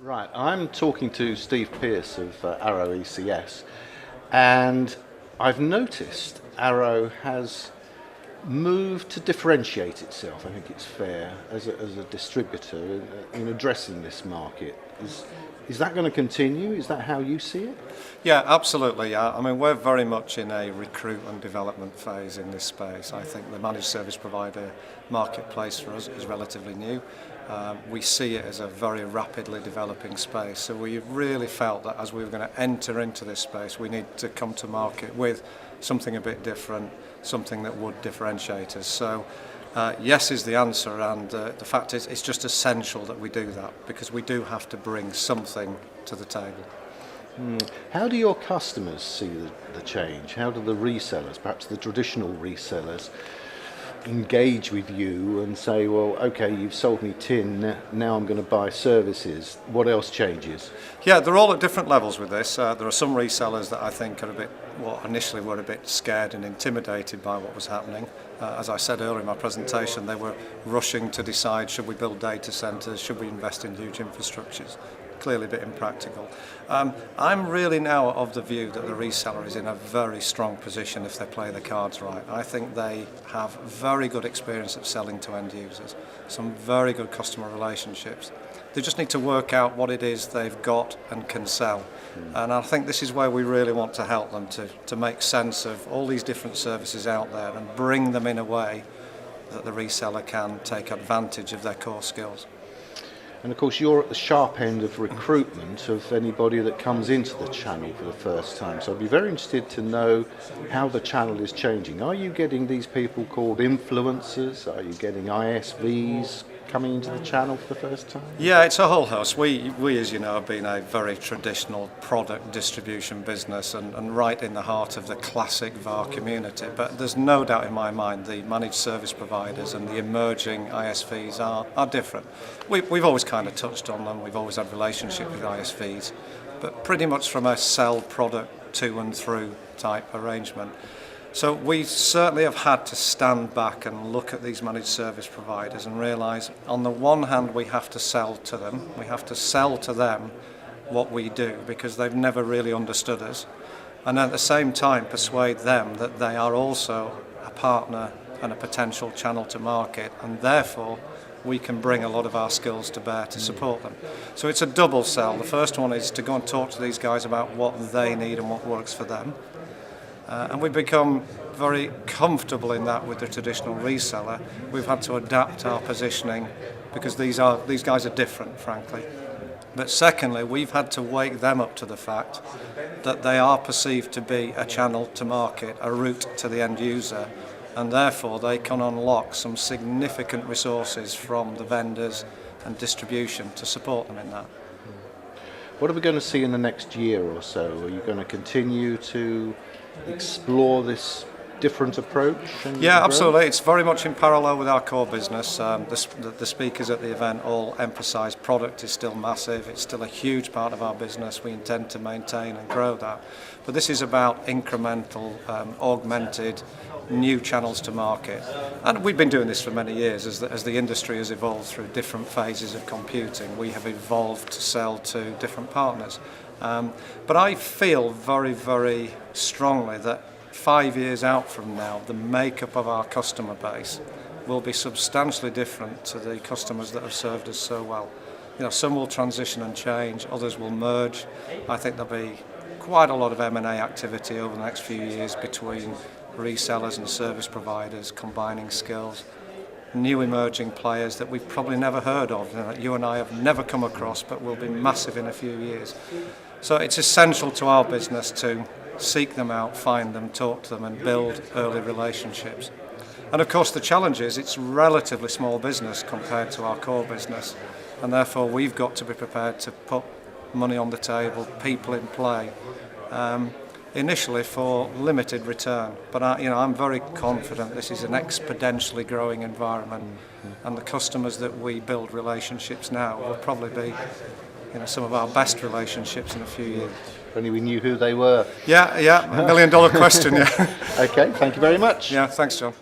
Right, I'm talking to Steve Pearce of Arrow ECS, and I've noticed Arrow has moved to differentiate itself, I think it's fair, as a distributor in addressing this market. Is that going to continue? Is that how you see it? Yeah, absolutely. Yeah. I mean, we're very much in a recruit and development phase in this space. I think the managed service provider marketplace for us is relatively new. We see it as a very rapidly developing space. So we really felt that as we were going to enter into this space, we need to come to market with something a bit different, something that would differentiate us. So yes is the answer, and the fact is it's just essential that we do that because we do have to bring something to the table. How do your customers see the change? How do the resellers, perhaps the traditional resellers, engage with you and say, well, okay, you've sold me tin, now I'm going to buy services. What else changes? Yeah, they're all at different levels with this. There are some resellers that I think are initially were a bit scared and intimidated by what was happening. As I said earlier in my presentation, they were rushing to decide, should we build data centres, should we invest in huge infrastructures? Clearly a bit impractical. I'm really now of the view that the reseller is in a very strong position if they play the cards right. I think they have very good experience of selling to end users, some very good customer relationships. They just need to work out what it is they've got and can sell. And I think this is where we really want to help them to make sense of all these different services out there and bring them in a way that the reseller can take advantage of their core skills. And of course you're at the sharp end of recruitment of anybody that comes into the channel for the first time. So I'd be very interested to know how the channel is changing. Are you getting these people called influencers? Are you getting ISVs coming into the channel for the first time? Yeah, it's a whole host. We as you know, have been a very traditional product distribution business and right in the heart of the classic VAR community. But there's no doubt in my mind the managed service providers and the emerging ISVs are different. We've always kind of touched on them. We've always had relationship with ISVs, but pretty much from a sell product to and through type arrangement. So we certainly have had to stand back and look at these managed service providers and realise on the one hand we have to sell to them, we have to sell to them what we do because they've never really understood us, and at the same time persuade them that they are also a partner and a potential channel to market, and therefore we can bring a lot of our skills to bear to support them. So it's a double sell. The first one is to go and talk to these guys about what they need and what works for them. And we've become very comfortable in that with the traditional reseller. We've had to adapt our positioning because these guys are different, frankly. But secondly, we've had to wake them up to the fact that they are perceived to be a channel to market, a route to the end user, and therefore they can unlock some significant resources from the vendors and distribution to support them in that. What are we going to see in the next year or so? Are you going to continue to explore this different approach? Yeah, absolutely. It's very much in parallel with our core business. The speakers at the event all emphasise product is still massive. It's still a huge part of our business. We intend to maintain and grow that. But this is about incremental, augmented, new channels to market. And we've been doing this for many years as the industry has evolved through different phases of computing. We have evolved to sell to different partners. But I feel very, very strongly that 5 years out from now, the makeup of our customer base will be substantially different to the customers that have served us so well. You know, some will transition and change, others will merge. I think there'll be quite a lot of M&A activity over the next few years between resellers and service providers, combining skills, new emerging players that we've probably never heard of, you and I have never come across, but will be massive in a few years. So it's essential to our business to seek them out, find them, talk to them and build early relationships. And of course the challenge is it's relatively small business compared to our core business, and therefore we've got to be prepared to put money on the table, people in play, initially for limited return. But I'm very confident this is an exponentially growing environment, and the customers that we build relationships now will probably be some of our best relationships in a few years. If only we knew who they were. Yeah, $1 million question, yeah. Okay, thank you very much. Yeah, thanks, John.